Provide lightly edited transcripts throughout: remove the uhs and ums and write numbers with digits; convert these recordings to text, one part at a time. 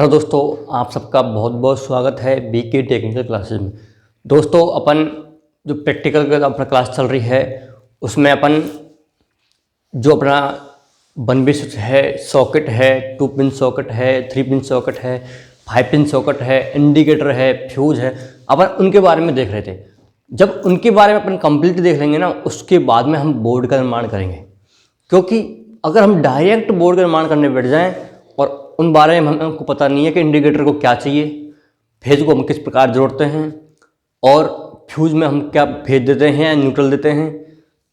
Hello दोस्तों, आप सबका बहुत बहुत स्वागत है बीके टेक्निकल क्लासेस में। दोस्तों, अपन जो प्रैक्टिकल का अपना क्लास चल रही है उसमें अपन जो अपना 1 बिट स्विच है, सॉकेट है, 2 पिन सॉकेट है, 3 पिन सॉकेट है, 5 पिन सॉकेट है, इंडिकेटर है, फ्यूज है, अपन उनके बारे में देख रहे थे। जब उनके बारे में अपन कंप्लीट देख लेंगे ना, उसके बाद में हम बोर्ड का निर्माण करेंगे। क्योंकि अगर हम डायरेक्ट बोर्ड का निर्माण करने बैठ जाएं और उन बारे में हमको पता नहीं है कि इंडिकेटर को क्या चाहिए, फेज को हम किस प्रकार जोड़ते हैं और फ्यूज में हम क्या फेज देते हैं, न्यूट्रल देते हैं,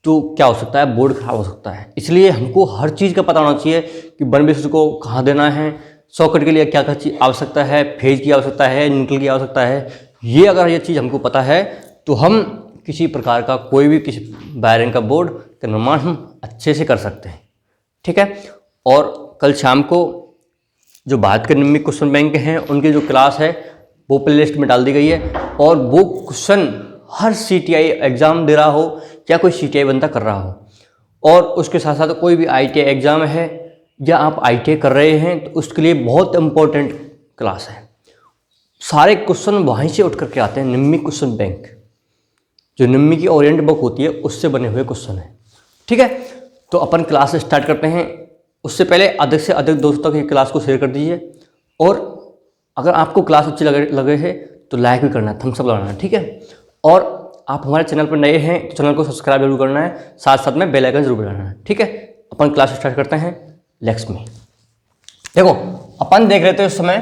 तो क्या हो सकता है, बोर्ड खराब हो सकता है। इसलिए हमको हर चीज़ का पता होना चाहिए कि 1 बिट स्विच को कहाँ देना है, सॉकेट के लिए क्या क्या चीज़ आवश्यकता है, फेज की आवश्यकता है, न्यूट्रल की आवश्यकता है। ये अगर ये चीज़ हमको पता है तो हम किसी प्रकार का कोई भी किसी वायरिंग का बोर्ड का निर्माण हम अच्छे से कर सकते हैं। ठीक है। और कल शाम को जो भारत के निम्नलिखित क्वेश्चन बैंक हैं उनकी जो क्लास है वो प्लेलिस्ट में डाल दी गई है। और वो क्वेश्चन हर CTI एग्ज़ाम दे रहा हो या कोई CTI बंदा कर रहा हो, और उसके साथ साथ कोई भी ITI एग्ज़ाम है या आप ITI कर रहे हैं तो उसके लिए बहुत इम्पोर्टेंट क्लास है। सारे क्वेश्चन वहीं से उठ करके आते हैं। निम्नलिखित क्वेश्चन बैंक जो निम्नलिखित की ओरिएंट बुक होती है उससे बने हुए क्वेश्चन है। ठीक है। तो अपन क्लास स्टार्ट करते हैं। उससे पहले अधिक से अधिक दोस्तों तक क्लास को शेयर कर दीजिए, और अगर आपको क्लास अच्छी लगे है तो लाइक भी करना है, थम्स अप लगाना है। ठीक है। और आप हमारे चैनल पर नए हैं तो चैनल को सब्सक्राइब जरूर करना है, साथ साथ में बेल आइकन जरूर बजाना है। ठीक है। अपन क्लास स्टार्ट करते हैं। लेट्स मी। देखो, अपन देख रहे थे उस समय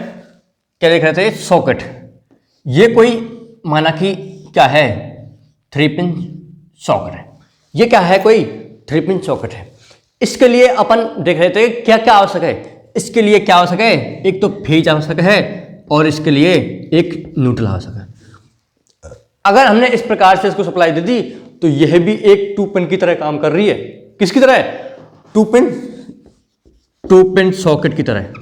क्या देख रहे थे, सॉकेट। ये कोई माना कि क्या है, 3 पिन सॉकेट है। ये क्या है, कोई 3 पिन सॉकेट है। इसके लिए अपन देख रहे थे क्या क्या आवश्यक है। इसके लिए क्या आवश्यक है, एक तो फेज आवश्यक है और इसके लिए एक न्यूट्रल आवश्यक है। अगर हमने इस प्रकार से इसको सप्लाई दे दी तो यह भी एक 2 पिन की तरह काम कर रही है। किसकी तरह, 2 पिन सॉकेट की तरह।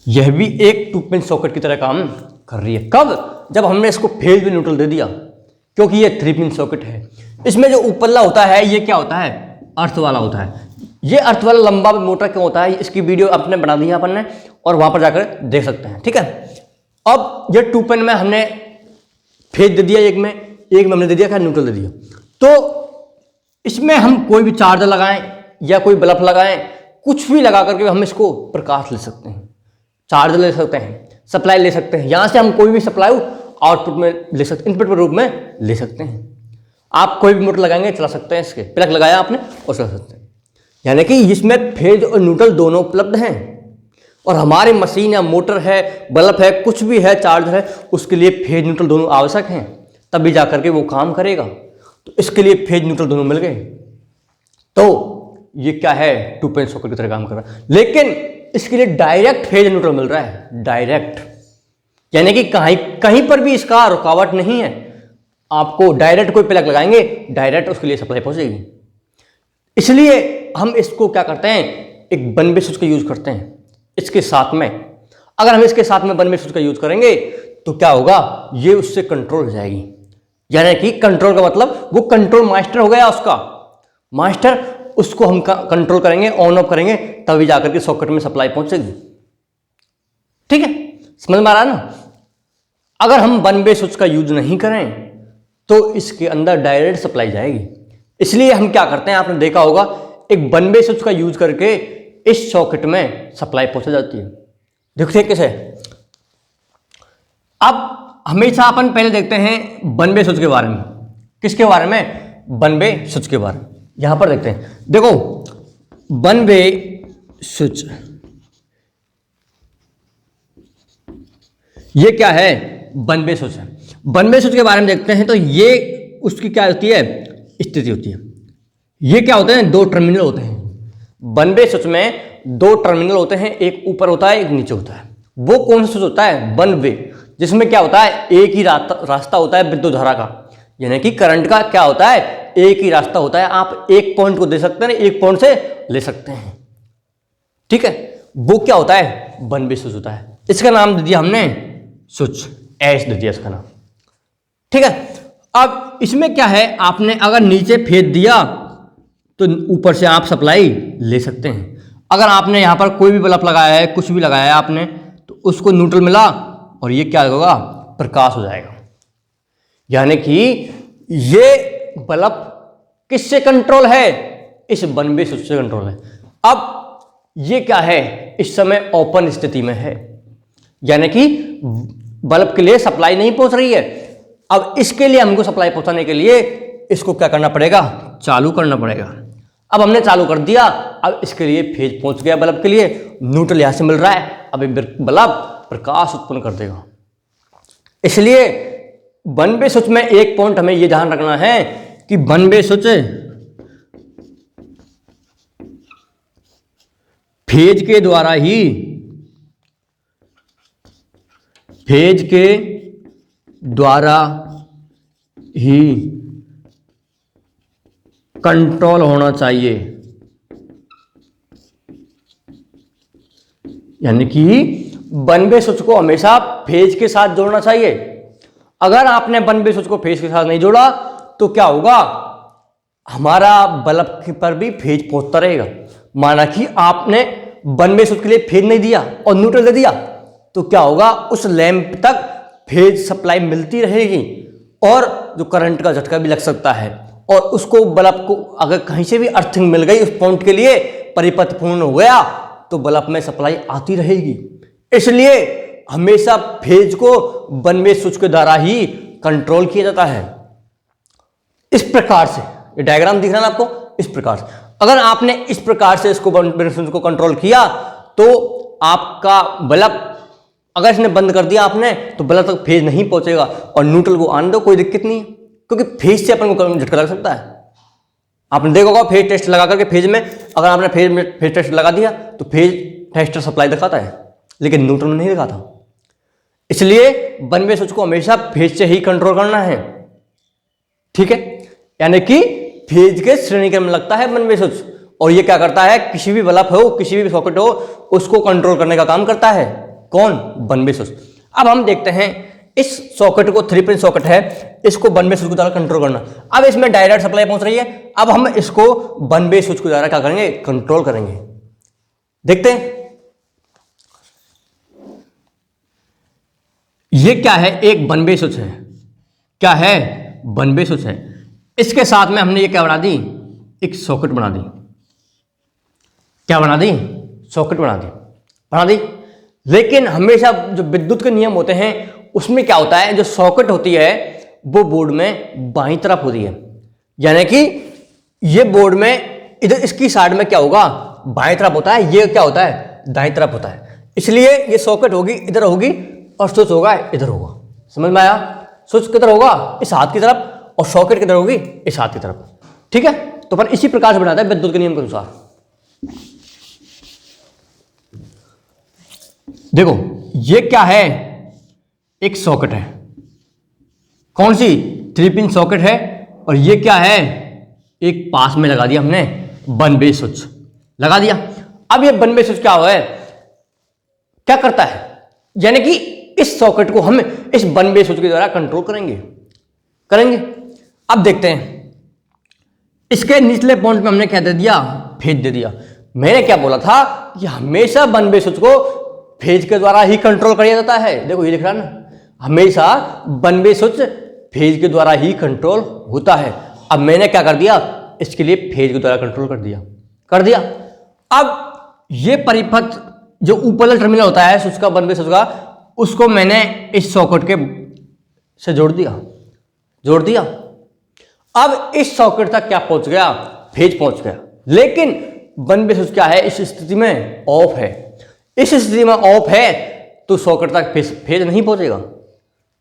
यह भी एक 2 पिन सॉकेट की तरह काम कर रही है। कब, जब हमने इसको फेज भी न्यूट्रल दे दिया, क्योंकि ये 3 पिन सॉकेट है। इसमें जो ऊपरला होता है ये क्या होता है, अर्थ वाला होता है। ये अर्थ वाला लंबा मोटा क्यों होता है, इसकी वीडियो आपने बना दी है अपन ने, और वहां पर जाकर देख सकते हैं। ठीक है। अब ये 2 पिन में हमने फेज दे दिया, एक में हमने दे दिया क्या, न्यूट्रल दे दिया। तो इसमें हम कोई भी चार्जर लगाएं या कोई बल्ब लगाएं, कुछ भी लगा करके हम इसको प्रकाश ले सकते हैं, चार्जर ले सकते हैं, सप्लाई ले सकते हैं। यहां से हम कोई भी सप्लाई आउटपुट में ले सकते, इनपुट के रूप में ले सकते हैं। आप कोई भी मोटर लगाएंगे चला सकते हैं, इसके प्लग लगाया आपने और चला सकते हैं। यानी कि इसमें फेज और न्यूट्रल दोनों उपलब्ध हैं। और हमारी मशीन या मोटर है, बल्ब है, कुछ भी है, चार्जर है, उसके लिए फेज न्यूट्रल दोनों आवश्यक हैं, तभी जाकर के वो काम करेगा। तो इसके लिए फेज न्यूट्रल दोनों मिल गए। तो ये क्या है, 2 पिन सॉकेट की तरह काम कर रहा है। लेकिन इसके लिए डायरेक्ट फेज न्यूट्रल मिल रहा है, डायरेक्ट। यानी कि कहीं पर भी इसका रुकावट नहीं है। आपको डायरेक्ट कोई प्लग लगाएंगे, डायरेक्ट उसके लिए सप्लाई पहुंचेगी। इसलिए हम इसको क्या करते हैं, एक 1 बिट स्विच का यूज करते हैं इसके साथ में। अगर हम इसके साथ में 1 बिट स्विच का यूज करेंगे तो क्या होगा, ये उससे कंट्रोल हो जाएगी। यानी कि कंट्रोल का मतलब वो कंट्रोल मास्टर हो गया, उसका मास्टर, उसको हम कंट्रोल करेंगे, ऑन ऑफ करेंगे, तभी जाकर के सॉकेट में सप्लाई पहुंचेगी। ठीक है, समझ में आ रहा है ना। अगर हम 1 बिट स्विच का यूज नहीं करें तो इसके अंदर डायरेक्ट सप्लाई जाएगी। इसलिए हम क्या करते हैं, आपने देखा होगा, एक 1 बिट स्विच का यूज करके इस सॉकेट में सप्लाई पहुंचा जाती है। देखते हैं कैसे। अब हमेशा अपन पहले देखते हैं 1 बिट स्विच के बारे में। किसके बारे में, 1 बिट स्विच के बारे में। यहां पर देखते हैं। देखो, 1 बिट स्विच ये क्या है, 1 बिट स्विच है। 1 बिट स्विच के बारे में देखते हैं तो ये उसकी क्या होती है, स्थिति होती है। ये क्या होते हैं, 2 टर्मिनल होते हैं। 1 बिट स्विच में 2 टर्मिनल होते हैं, एक ऊपर होता है, एक नीचे होता है। वो कौन सा स्विच होता है, 1 वे, जिसमें क्या होता है, एक ही रास्ता होता है विद्युत धारा का। यानी कि करंट का क्या होता है, एक ही रास्ता होता है। आप एक पॉइंट को दे सकते हैं, एक पॉइंट से ले सकते हैं। ठीक है। वो क्या होता है, 1 बिट स्विच होता है। इसका नाम दे दिया हमने स्विच, एस दे दिया इसका नाम। ठीक है। अब इसमें क्या है, आपने अगर नीचे फेज दिया तो ऊपर से आप सप्लाई ले सकते हैं। अगर आपने यहाँ पर कोई भी बल्ब लगाया है, कुछ भी लगाया है आपने, तो उसको न्यूट्रल मिला और ये क्या होगा, प्रकाश हो जाएगा। यानी कि ये बल्ब किससे कंट्रोल है, इस वन वे स्विच से कंट्रोल है। अब ये क्या है, इस समय ओपन स्थिति में है, यानी कि बल्ब के लिए सप्लाई नहीं पहुंच रही है। अब इसके लिए हमको सप्लाई पहुंचाने के लिए इसको क्या करना पड़ेगा, चालू करना पड़ेगा। अब हमने चालू कर दिया, अब इसके लिए फेज पहुंच गया बल्ब के लिए, न्यूट्रल यहां से मिल रहा है, अब बल्ब प्रकाश उत्पन्न कर देगा। इसलिए वन वे स्विच में एक पॉइंट हमें यह ध्यान रखना है कि वन वे स्विच फेज के द्वारा ही कंट्रोल होना चाहिए। यानी कि वन वे स्विच को हमेशा फेज के साथ जोड़ना चाहिए। अगर आपने वन वे स्विच को फेज के साथ नहीं जोड़ा तो क्या होगा, हमारा बल्ब पर भी फेज पहुंचता रहेगा। माना कि आपने वन वे स्विच के लिए फेज नहीं दिया और न्यूट्रल दे दिया, तो क्या होगा, उस लैंप तक फेज सप्लाई मिलती रहेगी और जो करंट का झटका भी लग सकता है, और उसको बल्ब को अगर कहीं से भी अर्थिंग मिल गई उस पॉइंट के लिए, परिपथ पूर्ण हो गया, तो बल्ब में सप्लाई आती रहेगी। इसलिए हमेशा फेज को वन वे स्विच के द्वारा ही कंट्रोल किया जाता है। इस प्रकार से ये डायग्राम दिख रहा है ना आपको, इस प्रकार से अगर आपने इस प्रकार से इसको वन वे स्विच को कंट्रोल किया तो आपका बल्ब, अगर इसने बंद कर दिया आपने, तो बल्ब तक फेज नहीं पहुंचेगा, और न्यूट्रल को आने दो, कोई दिक्कत नहीं है, क्योंकि फेज से अपन को झटका लग सकता है। आपने देखा होगा फेज टेस्ट लगा करके, फेज में अगर आपने फेज टेस्ट लगा दिया तो फेज टेस्टर सप्लाई दिखाता है, लेकिन न्यूट्रल में नहीं दिखाता। इसलिए वन वे स्विच को हमेशा फेज से ही कंट्रोल करना है, ठीक है। यानी कि फेज के श्रेणी क्रम में लगता है वन वे स्विच, और ये क्या करता है, किसी भी बल्ब हो, किसी भी सॉकेट हो, उसको कंट्रोल करने का काम करता है। कौन, वन वे स्विच। अब हम देखते हैं इस सॉकेट को, 3 पिन सॉकेट है, इसको वन वे स्विच के द्वारा कंट्रोल करना। अब इसमें डायरेक्ट सप्लाई पहुंच रही है, अब हम इसको वन वे स्विच के द्वारा क्या करेंगे, कंट्रोल करेंगे। देखते हैं ये क्या है, एक वन वे स्विच है। क्या है, वन वे स्विच है। इसके साथ में हमने ये क्या बना दी, एक सॉकेट बना दी। क्या बना दी, सॉकेट बना दी। लेकिन हमेशा जो विद्युत के नियम होते हैं उसमें क्या होता है, जो सॉकेट होती है वो बोर्ड में बाईं तरफ होती है। यानी कि ये बोर्ड में इधर इसकी साइड में क्या होगा, बाईं तरफ होता है, ये क्या होता है, दाईं तरफ होता है। इसलिए ये सॉकेट होगी इधर होगी और स्विच होगा इधर होगा। समझ में आया, स्विच किधर होगा, इस हाथ की तरफ, और सॉकेट किधर होगी, इस हाथ की तरफ, ठीक है। तो अपन इसी प्रकार से बनाते हैं विद्युत के नियम के अनुसार। देखो ये क्या है, एक सॉकेट है, कौन सी, 3 पिन सॉकेट है, और ये क्या है, एक पास में लगा दिया हमने वन वे स्विच लगा दिया। अब ये वन वे स्विच क्या हुआ है, क्या करता है, यानी कि इस सॉकेट को हम इस वन वे स्विच के द्वारा कंट्रोल करेंगे। अब देखते हैं, इसके निचले पॉइंट में हमने क्या दे दिया, फेज दे दिया। मैंने क्या बोला था कि हमेशा वन वे स्विच को फेज के द्वारा ही कंट्रोल किया जाता है। देखो ये दिख रहा है ना, हमेशा वन वे स्विच फेज के द्वारा ही कंट्रोल होता है। अब मैंने क्या कर दिया, इसके लिए फेज के द्वारा कंट्रोल कर दिया। अब ये परिपथ जो ऊपर टर्मिनल होता है स्विच का, वन वे स्विच का, उसको मैंने इस सॉकेट के से जोड़ दिया। अब इस सॉकेट तक क्या पहुंच गया, फेज पहुंच गया। लेकिन वन वे स्विच क्या है, इस स्थिति में ऑफ है। इस स्थिति में ऑफ है तो सॉकेट तक फेज नहीं पहुंचेगा।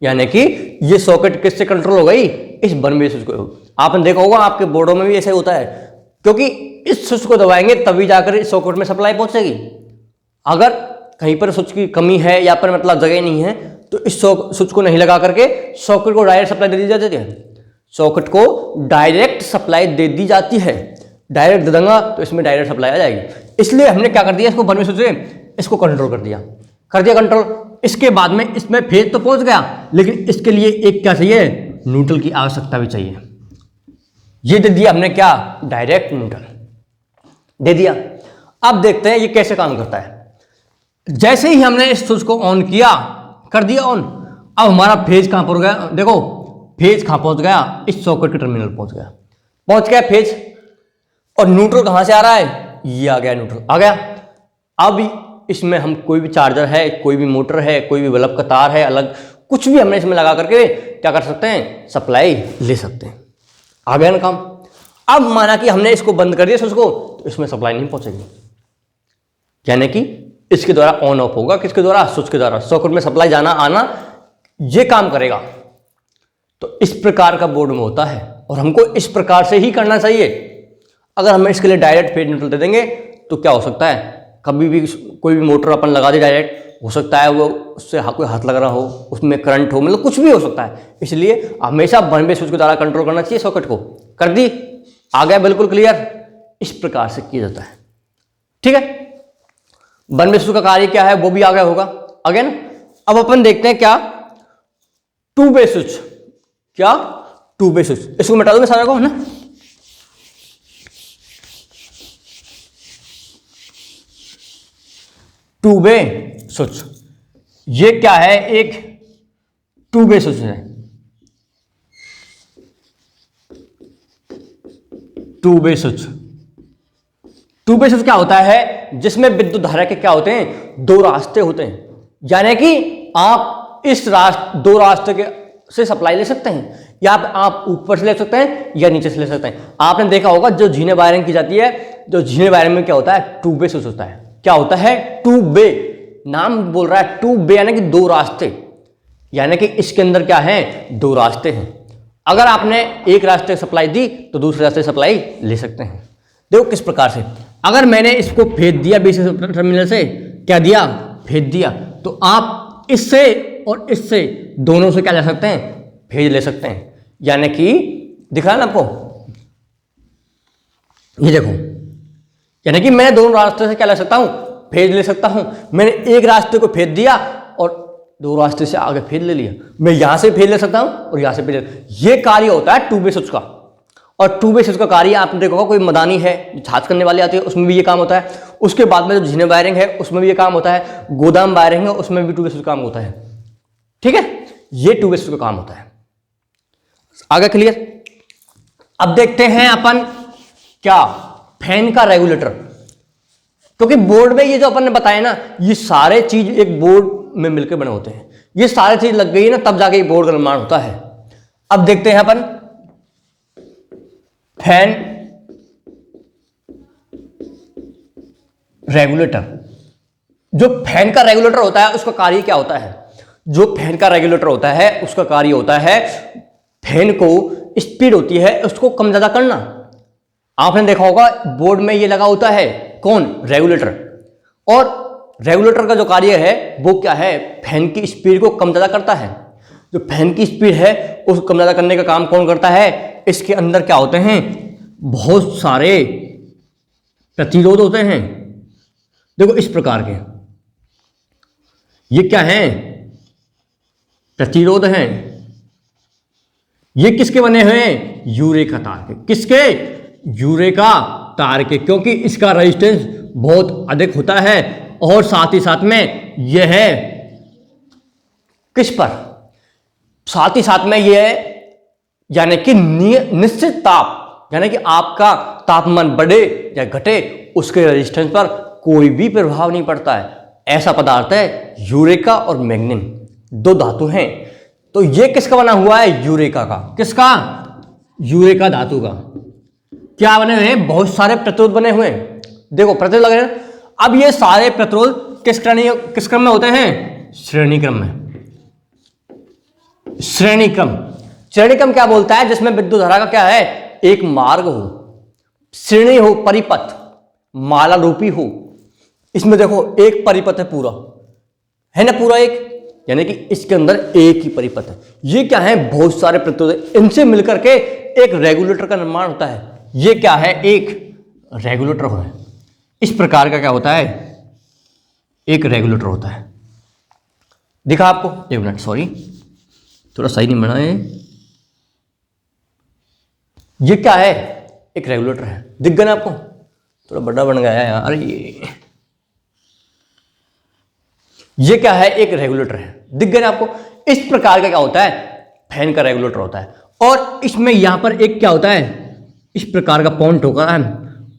यानी कि ये सॉकेट किससे कंट्रोल हो गई, इस वन वे स्विच को। आपने देखा होगा आपके बोर्डों में भी ऐसे होता है, क्योंकि इस स्विच को दबाएंगे तभी जाकर इस सॉकेट में सप्लाई पहुंचेगी। अगर कहीं पर स्विच की कमी है या पर मतलब जगह नहीं है तो इस स्विच को नहीं लगा करके सॉकेट को डायरेक्ट सप्लाई दे दी जाती है। सॉकेट को डायरेक्ट सप्लाई दे दी जाती है, डायरेक्ट दे दूंगा तो इसमें डायरेक्ट सप्लाई आ जाएगी। इसलिए हमने क्या कर दिया, इसको वन वे स्विच से इसको कंट्रोल कर दिया कंट्रोल। इसके बाद में इसमें फेज तो पहुंच गया, लेकिन इसके लिए एक क्या चाहिए, न्यूट्रल की आवश्यकता भी चाहिए। ये दे दिया हमने क्या, डायरेक्ट न्यूट्रल दे दिया। अब देखते हैं ये कैसे काम करता है। जैसे ही हमने इस स्विच को ऑन किया, कर दिया ऑन, अब हमारा फेज कहां पहुंच गया, देखो फेज कहां पहुंच गया, इस सॉकेट के टर्मिनल पहुंच गया फेज। और न्यूट्रल कहां से आ रहा है, ये आ गया, न्यूट्रल आ गया। अब इसमें हम कोई भी चार्जर है, कोई भी मोटर है, कोई भी बल्ब का तार है, अलग कुछ भी हमने इसमें लगा करके क्या कर सकते हैं, सप्लाई ले सकते हैं। आ गया ना काम। अब माना कि हमने इसको बंद कर दिया स्विच को, तो इसमें सप्लाई नहीं पहुंचेगी, यानी कि इसके द्वारा ऑन ऑफ होगा, किसके द्वारा, स्विच के द्वारा। सॉकेट में सप्लाई जाना आना ये काम करेगा। तो इस प्रकार का बोर्ड में होता है और हमको इस प्रकार से ही करना चाहिए। अगर हम इसके लिए डायरेक्ट फेज न्यूट्रल दे देंगे तो क्या हो सकता है, कभी भी कोई भी मोटर अपन लगा दे डायरेक्ट, हो सकता है वो उससे कोई हाथ लग रहा हो, उसमें करंट हो, मतलब कुछ भी हो सकता है। इसलिए हमेशा वन वे स्विच के द्वारा कंट्रोल करना चाहिए सॉकेट को। कर दी, आ गया बिल्कुल क्लियर। इस प्रकार से किया जाता है, ठीक है। वन वे स्विच का कार्य क्या है वो भी आ गया होगा, आ गया ना। अब अपन देखते हैं क्या, टू वे स्विच, क्या टू वे स्विच, इसको मिटा दूं मैं सारा को, है ना। टू वे स्विच, ये क्या है, एक टू वे स्विच है। Two way switch, two way switch क्या होता है, जिसमें विद्युत धारा के क्या होते हैं, दो रास्ते होते हैं। यानी कि आप इस दो रास्ते के से सप्लाई ले सकते हैं, या आप ऊपर से ले सकते हैं या नीचे से ले सकते हैं। आपने देखा होगा जो झीने वायरिंग की जाती है, जो झीने वायरिंग में क्या होता है, टू वे स्विच होता है। क्या होता है, टू वे, नाम बोल रहा है टू वे, यानी कि दो रास्ते, यानी कि इसके अंदर क्या है, दो रास्ते हैं। अगर आपने एक रास्ते सप्लाई दी तो दूसरे रास्ते सप्लाई ले सकते हैं। देखो किस प्रकार से, अगर मैंने इसको भेज दिया बीसी टर्मिनल से, क्या दिया, भेज दिया, तो आप इससे और इससे दोनों से क्या ले सकते हैं, भेज ले सकते हैं। यानी कि दिख रहा है ना आपको, ये देखो, यानी कि मैं दोनों रास्ते से क्या ले सकता हूं, भेज ले सकता हूं। मैंने एक रास्ते को भेज दिया और दो रास्ते से आगे भेज ले लिया, मैं यहां से भेज ले सकता हूं और यहां से भेज ले। ये कार्य होता है टू वे स्विच का। और टू वे स्विच का कार्य आपने देखा कोई मदानी है, छाछ करने वाली आती है, उसमें भी ये काम होता है। उसके बाद में जो झीने वायरिंग है उसमें भी ये काम होता है, गोदाम वायरिंग है उसमें भी टू वे स्विच काम होता है, ठीक है। ये टू वे स्विच का काम होता है। आगे क्लियर। अब देखते हैं अपन क्या, फैन का रेगुलेटर। क्योंकि बोर्ड में ये जो अपन ने बताया ना, ये सारे चीज एक बोर्ड में मिलकर बने होते हैं। ये सारे चीज लग गई ना तब जाके ये बोर्ड का निर्माण होता है। अब देखते हैं अपन फैन रेगुलेटर। जो फैन का रेगुलेटर होता है उसका कार्य क्या होता है, जो फैन का रेगुलेटर होता है उसका कार्य होता है फैन को स्पीड होती है उसको कम ज्यादा करना। आपने देखा होगा बोर्ड में ये लगा होता है कौन, रेगुलेटर। और रेगुलेटर का जो कार्य है वो क्या है, फैन की स्पीड को कम ज्यादा करता है। जो फैन की स्पीड है उसको कम ज्यादा करने का काम कौन करता है, इसके अंदर क्या होते हैं, बहुत सारे प्रतिरोध होते हैं। देखो इस प्रकार के, ये क्या है, प्रतिरोध हैं। ये किसके बने हुए हैं, यूरेका तार के। किसके, यूरेका तार के, क्योंकि इसका रेजिस्टेंस बहुत अधिक होता है। और साथ ही साथ में यह है किस पर, साथ ही साथ में यह है यानी कि निश्चित ताप, यानी कि आपका तापमान बढ़े या घटे उसके रेजिस्टेंस पर कोई भी प्रभाव नहीं पड़ता है। ऐसा पदार्थ है यूरेका और मैग्नीन, दो धातु हैं। तो ये किसका बना हुआ है, यूरेका का। किसका, यूरेका धातु का। क्या बने हुए हैं, बहुत सारे प्रतिरोध बने हुए हैं। देखो प्रतिरोध लगे हैं। अब ये सारे प्रतिरोध किस क्रम में होते हैं, श्रेणी क्रम में। श्रेणी क्रम, श्रेणी क्रम क्या बोलता है, जिसमें विद्युत धारा का क्या है, एक मार्ग हो, श्रेणी हो, परिपथ, माला रूपी हो। इसमें देखो एक परिपथ है पूरा, है ना, पूरा एक, यानी कि इसके अंदर एक ही परिपथ है। ये क्या है, बहुत सारे प्रतिरोध, इनसे मिलकर के एक रेगुलेटर का निर्माण होता है। ये क्या है, एक रेगुलेटर है। इस प्रकार का क्या होता है, एक रेगुलेटर होता है। दिखा आपको, एक मिनट, सॉरी थोड़ा सही नहीं बना है। ये क्या है, एक रेगुलेटर है, दिख गया ना आपको। थोड़ा बड़ा बन गया है यार ये क्या है, एक रेगुलेटर है, दिख गया ना आपको। इस प्रकार का क्या होता है, फैन का रेगुलेटर होता है। और इसमें यहां पर एक क्या होता है, इस प्रकार का पॉइंट होगा है,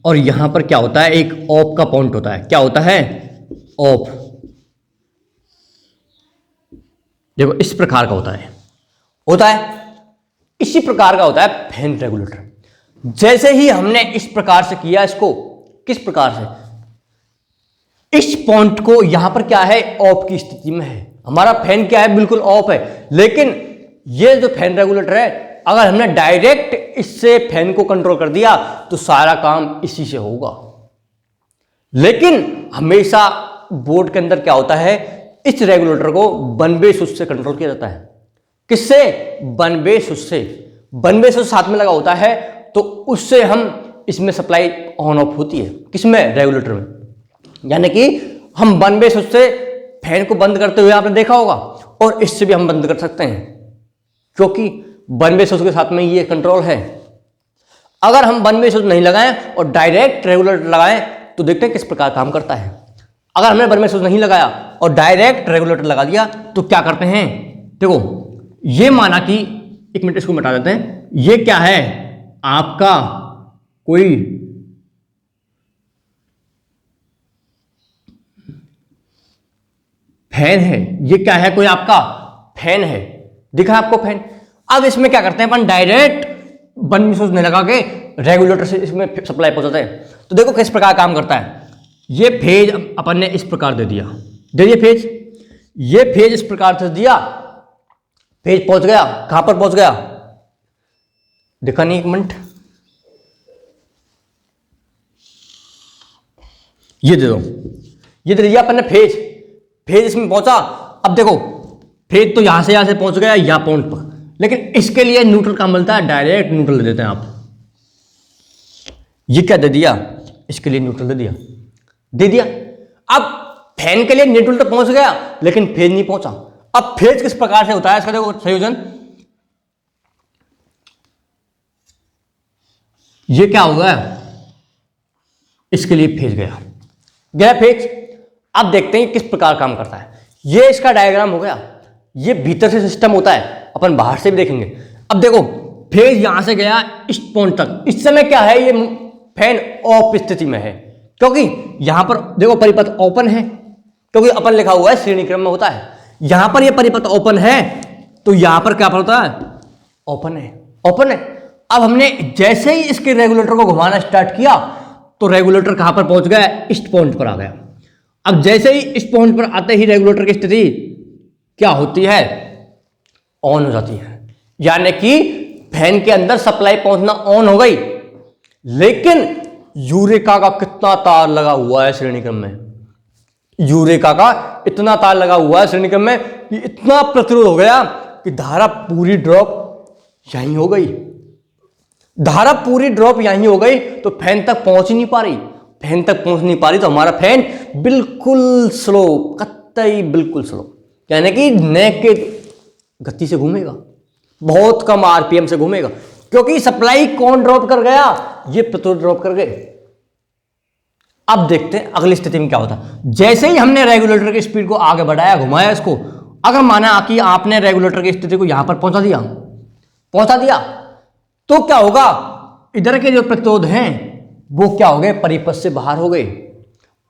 और यहां पर क्या होता है, एक ऑफ का पॉइंट होता है। क्या होता है, ऑफ। देखो इस प्रकार का होता है इसी प्रकार का होता है फैन रेगुलेटर। जैसे ही हमने इस प्रकार से किया इसको, किस प्रकार से, इस पॉइंट को यहां पर क्या है, ऑफ की स्थिति में है, हमारा फैन क्या है, बिल्कुल ऑफ है। लेकिन ये जो फैन रेगुलेटर है, अगर हमने डायरेक्ट इससे फैन को कंट्रोल कर दिया तो सारा काम इसी से होगा। लेकिन हमेशा बोर्ड के अंदर क्या होता है, इस रेगुलेटर को वन वे स्विच से कंट्रोल किया जाता है। किससे, वन वे स्विच से। वन वे स्विच साथ में लगा होता है, तो उससे हम इसमें सप्लाई ऑन ऑफ होती है, किसमें, रेगुलेटर में। यानी कि हम वन वे स्विच से फैन को बंद करते हुए आपने देखा होगा, और इससे भी हम बंद कर सकते हैं, क्योंकि वन वे स्विच के साथ में ये कंट्रोल है। अगर हम वन वे स्विच नहीं लगाएं और डायरेक्ट रेगुलेटर लगाएं तो देखते हैं किस प्रकार काम करता है। अगर हमने वन वे स्विच नहीं लगाया और डायरेक्ट रेगुलेटर लगा दिया तो क्या करते हैं, देखो ये माना कि, एक मिनट इसको मिटा देते हैं, ये क्या है, आपका कोई फैन है, ये क्या है, कोई आपका फैन है, दिखा आपको फैन। अब इसमें क्या करते हैं अपन, डायरेक्ट वन वे स्विच नहीं लगा के रेगुलेटर से इसमें सप्लाई पहुंचाते हैं। तो देखो किस प्रकार काम करता है। ये फेज अपन ने इस प्रकार दे दिया फेज, ये फेज इस प्रकार से दिया, फेज पहुंच गया, कहां पर पहुंच गया, देखा नहीं, एक मिनट, ये दे दो, ये दे दिया अपन ने फेज इसमें पहुंचा। अब देखो फेज तो यहां से पहुंच गया यहां पॉइंट पर, लेकिन इसके लिए न्यूट्रल कहां मिलता है, डायरेक्ट न्यूट्रल दे देते हैं आप। ये क्या दे दिया, इसके लिए न्यूट्रल दे दिया। अब फैन के लिए न्यूट्रल तो पहुंच गया, लेकिन फेज नहीं पहुंचा। अब फेज किस प्रकार से होता है, इसका देखो संयोजन, ये क्या हो गया, इसके लिए फेज गया फेज। अब देखते हैं किस प्रकार काम करता है। ये इसका डायग्राम हो गया, ये भीतर से सिस्टम होता है, अपन बाहर से भी देखेंगे। अब देखो फेज यहां से गया इस पॉइंट तक, इस समय क्या है, ये फैन ऑफ स्थिति में है, क्योंकि यहां पर देखो परिपथ ओपन है, क्योंकि अपन लिखा हुआ है श्रेणी क्रम में होता है। यहां पर ये परिपथ ओपन है, तो यहां पर क्या होता है, ओपन है। अब हमने जैसे ही इसके रेगुलेटर को घुमाना स्टार्ट किया तो रेगुलेटर कहां पर पहुंच गया, इस पॉइंट पर आ गया। अब जैसे ही इस पॉइंट पर आते ही रेगुलेटर की स्थिति क्या होती है, ऑन हो जाती है। यानी कि फैन के अंदर सप्लाई पहुंचना ऑन हो गई। लेकिन यूरेका का कितना तार लगा हुआ है श्रेणी क्रम में, यूरेका का इतना तार लगा हुआ है श्रेणी क्रम में कि इतना प्रतिरोध हो गया कि धारा पूरी ड्रॉप यहीं हो गई। धारा पूरी ड्रॉप यहीं हो गई तो फैन तक पहुंच ही नहीं पा रही, तो हमारा फैन बिल्कुल स्लो, कतई बिल्कुल स्लो, यानी कि नेक के गति से घूमेगा, बहुत कम आरपीएम से घूमेगा, क्योंकि सप्लाई कौन ड्रॉप कर गया, ये प्रतिरोध ड्रॉप कर गए। अब देखते हैं अगली स्थिति में क्या होता है। जैसे ही हमने रेगुलेटर की स्पीड को आगे बढ़ाया, घुमाया इसको, अगर माना कि आपने रेगुलेटर की स्थिति को यहां पर पहुंचा दिया तो क्या होगा, इधर के जो प्रतिरोध हैं वो क्या हो गए, परिपथ से बाहर हो गए।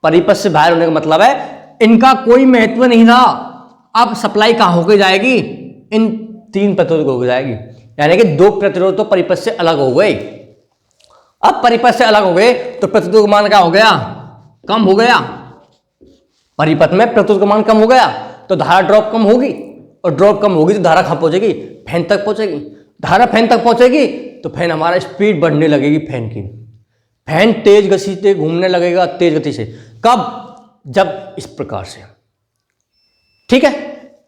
परिपथ से बाहर होने का मतलब है इनका कोई महत्व नहीं रहा। अब सप्लाई कहां होकर जाएगी, इन तीन प्रतिरोध को हो जाएगी, यानी कि दो प्रतिरोध तो परिपथ से अलग हो गए। अब परिपथ से अलग हो गए तो प्रतिरोध का मान क्या हो गया, कम हो गया। परिपथ में प्रतिरोध का मान कम हो गया तो धारा ड्रॉप कम होगी, और ड्रॉप कम होगी तो धारा कहां पहुंचेगी, फैन तक पहुंचेगी। धारा फैन तक पहुंचेगी तो फैन हमारा स्पीड बढ़ने लगेगी, फैन तेज गति से घूमने लगेगा, तेज गति से। कब, जब इस प्रकार से, ठीक है।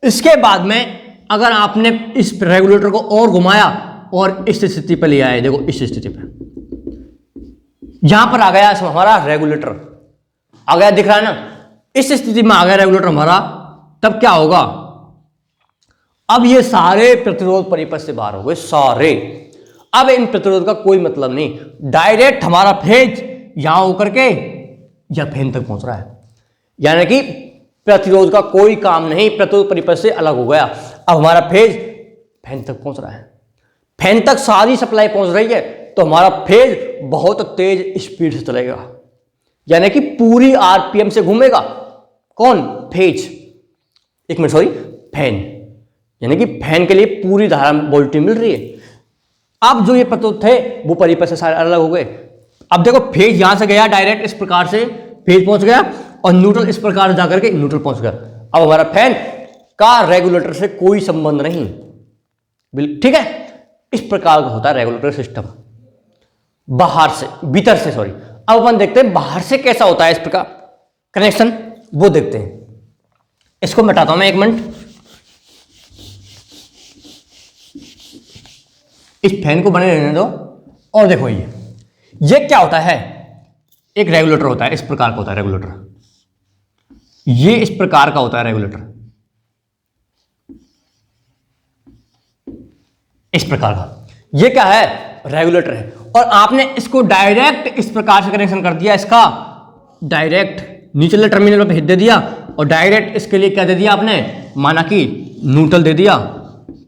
इसके बाद में अगर आपने इस रेगुलेटर को और घुमाया और इस स्थिति पर ले आए, देखो इस स्थिति पे यहां पर आ गया हमारा रेगुलेटर, आ गया, दिख रहा है ना, इस स्थिति में आ गया रेगुलेटर हमारा। तब क्या होगा, अब ये सारे प्रतिरोध परिपथ से बाहर हो गए, सारे। अब इन प्रतिरोध का कोई मतलब नहीं, डायरेक्ट हमारा फेज यहां होकर के या फैन तक पहुंच रहा है, यानी कि प्रतिरोध का कोई काम नहीं, प्रतिरोध परिपथ से अलग हो गया। अब हमारा फेज फैन तक पहुंच रहा है, फैन तक सारी सप्लाई पहुंच रही है, तो हमारा फेज बहुत तेज स्पीड से चलेगा, यानी कि पूरी आरपीएम से घूमेगा। कौन? फेज, एक मिनट सॉरी, फैन, यानी कि फैन के लिए पूरी धारा वोल्टेज मिल रही है। अब जो ये प्रतिरोध थे वो परिपथ से सारे अलग हो गए। अब देखो फेज यहां से गया डायरेक्ट इस प्रकार से फेज पहुंच गया, और न्यूट्रल इस प्रकार से जाकर के न्यूट्रल पहुंच गया। अब हमारा फैन का रेगुलेटर से कोई संबंध नहीं, ठीक है। इस प्रकार का होता है रेगुलेटर सिस्टम, बाहर से, भीतर से सॉरी। अब अपन देखते हैं बाहर से कैसा होता है इस प्रकार कनेक्शन, वो देखते हैं। इसको मिटाता हूं मैं, एक मिनट। इस फैन को बने रहने दो। और देखो ये क्या होता है, एक रेगुलेटर होता है, इस प्रकार का होता है रेगुलेटर, ये इस प्रकार का होता है रेगुलेटर, इस प्रकार का। ये क्या है? रेगुलेटर है। और आपने इसको डायरेक्ट इस प्रकार से कनेक्शन कर दिया, इसका डायरेक्ट निचले टर्मिनल पे हिट दे दिया, और डायरेक्ट इसके लिए क्या दे दिया आपने, माना कि न्यूट्रल दे दिया।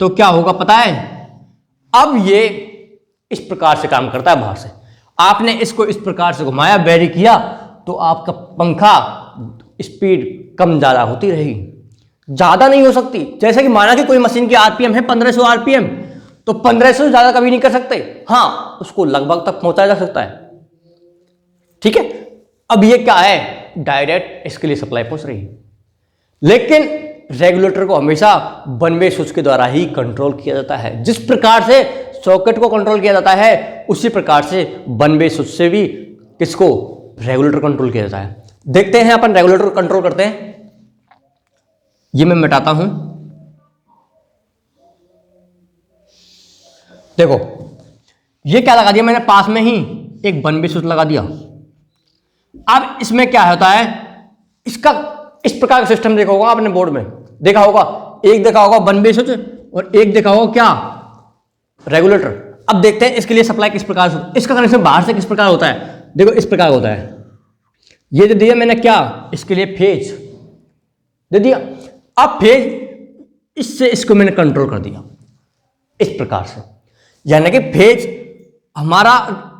तो क्या होगा पता है? अब ये इस प्रकार से काम करता है बाहर से। आपने इसको इस प्रकार से घुमाया, बैरी किया, तो आपका पंखा स्पीड कम ज्यादा होती रहेगी, ज्यादा नहीं हो सकती। जैसे कि माना कि कोई मशीन की आरपीएम है 1500 आरपीएम, तो 1500 से ज्यादा कभी नहीं कर सकते, हाँ उसको लगभग तक पहुंचाया जा सकता है, ठीक है। अब ये क्या है? डायरेक्ट इसके लिए सप्लाई पहुंच रही है, लेकिन रेगुलेटर को हमेशा वन वे स्विच के द्वारा ही कंट्रोल किया जाता है। जिस प्रकार से सॉकेट को कंट्रोल किया जाता है, उसी प्रकार से वन वे स्विच से भी किसको, रेगुलेटर कंट्रोल किया जाता है। देखते हैं अपन रेगुलेटर को कंट्रोल करते हैं। ये मैं मिटाता हूं, देखो ये क्या लगा दिया मैंने, पास में ही एक वन वे स्विच लगा दिया। अब इसमें क्या होता है, इसका इस प्रकार का सिस्टम देखा होगा आपने बोर्ड में, देखा होगा, एक देखा होगा वन वे स्विच और एक देखा होगा क्या, रेगुलेटर। अब देखते हैं इसके लिए सप्लाई किस प्रकार से, इसका कनेक्शन बाहर से किस प्रकार होता है। देखो इस प्रकार होता है, ये दे दिया मैंने क्या, इसके लिए फेज दे दिया। अब फेज इससे इसको मैंने कंट्रोल कर दिया इस प्रकार से, यानी कि फेज हमारा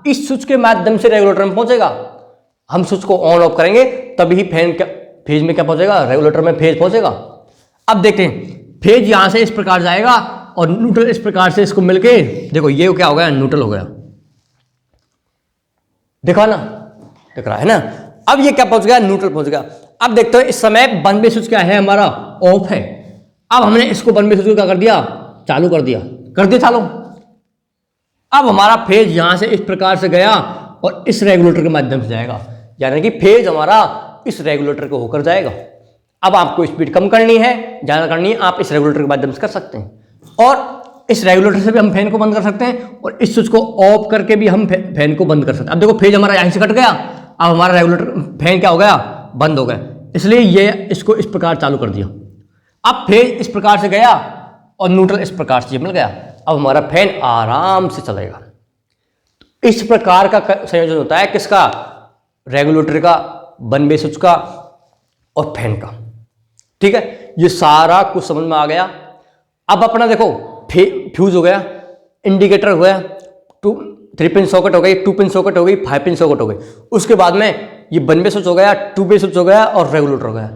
इस स्विच के माध्यम से रेगुलेटर में पहुंचेगा। हम स्विच को ऑन ऑफ करेंगे तभी फैन क्या फेज में क्या पहुंचेगा, रेगुलेटर में फेज पहुंचेगा। अब देखते हैं, फेज यहां से इस प्रकार जाएगा और न्यूट्रल इस प्रकार से इसको मिलके, देखो ये क्या हो गया, न्यूट्रल हो गया, देखा ना, दिख रहा है ना। अब ये क्या पहुंच गया, न्यूट्रल पहुंच गया। अब देखते हो इस समय वन वे स्विच क्या है हमारा, ऑफ है। अब हमने इसको वन वे स्विच को क्या कर दिया, चालू कर दिया चालू। अब हमारा फेज यहां से इस प्रकार से गया और इस रेगुलेटर के माध्यम से जाएगा, यानी कि फेज हमारा इस रेगुलेटर को होकर जाएगा। अब आपको स्पीड कम करनी है, ज्यादा करनी है, आप इस रेगुलेटर के माध्यम से कर सकते हैं। और इस रेगुलेटर से भी हम फैन को बंद कर सकते हैं, और इस स्विच को ऑफ करके भी हम फैन को बंद कर सकते हैं। अब देखो फेज हमारा यहीं से कट गया, अब हमारा रेगुलेटर फैन क्या हो गया, बंद हो गया, इसलिए ये इसको इस प्रकार चालू कर दिया। अब फेज इस प्रकार से गया और न्यूट्रल इस प्रकार से मिल गया, अब हमारा फैन आराम से चलेगा। इस प्रकार का संयोजन होता है किसका, रेगुलेटर का, वन वे स्विच का और फैन का, ठीक है। ये सारा कुछ समझ में आ गया। अब अपना देखो फ्यूज हो गया, इंडिकेटर हो गया, 3 पिन सॉकेट हो गई, 2 पिन सॉकेट हो गई, 5 पिन सॉकेट हो गई। उसके बाद में ये वन वे स्विच हो गया, 2 वे स्विच हो गया और रेगुलेटर हो गया,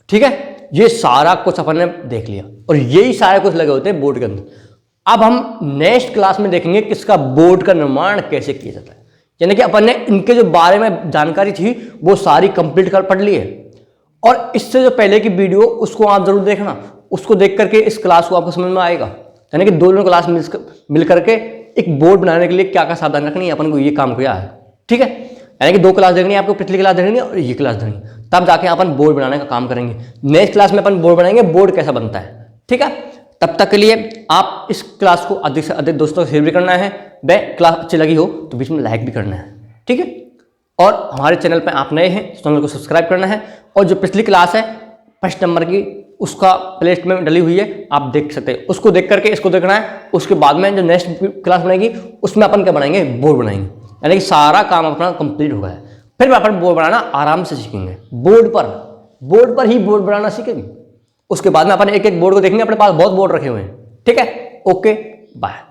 ठीक है। ये सारा कुछ अपन ने देख लिया और यही सारे कुछ लगे होते हैं बोर्ड के अंदर। अब हम नेक्स्ट क्लास में देखेंगे किसका बोर्ड का निर्माण कैसे किया जाता है, यानी कि अपन ने इनके जो बारे में जानकारी थी वो सारी कंप्लीट कर पढ़ ली है। और इससे जो पहले की वीडियो उसको आप जरूर देखना, उसको देख करके इस क्लास को आपको समझ में आएगा, यानी कि दोनों क्लास मिल करके एक बोर्ड बनाने के लिए क्या क्या सावधानी रखनी है, अपन को ये काम किया है, ठीक है। यानी कि 2 क्लास देखनी है आपको, पिछली क्लास देखनी है और ये क्लास देखनी है, तब जाके अपन बोर्ड बनाने का काम करेंगे। नेक्स्ट क्लास में अपन बोर्ड बनाएंगे, बोर्ड कैसा बनता है, ठीक है। तब तक के लिए आप इस क्लास को अधिक से अधिक दोस्तों को शेयर भी करना है, वे क्लास अच्छी लगी हो तो बीच में लाइक भी करना है, ठीक है। और हमारे चैनल पर आप नए हैं तो चैनल को सब्सक्राइब करना है, और जो पिछली क्लास है 1st नंबर की उसका प्लेलिस्ट में डली हुई है, आप देख सकते हैं, उसको देख करके इसको देखना है। उसके बाद में जो नेक्स्ट क्लास बनेगी उसमें अपन क्या बनाएंगे, बोर्ड बनाएंगे, यानी कि सारा काम अपना कंप्लीट हो गया है। फिर अपन बोर्ड बनाना आराम से सीखेंगे, बोर्ड पर ही बोर्ड बनाना सीखेंगे। उसके बाद में अपन एक एक बोर्ड को देखेंगे, अपने पास बहुत बोर्ड रखे हुए हैं। ठीक है, ओके बाय।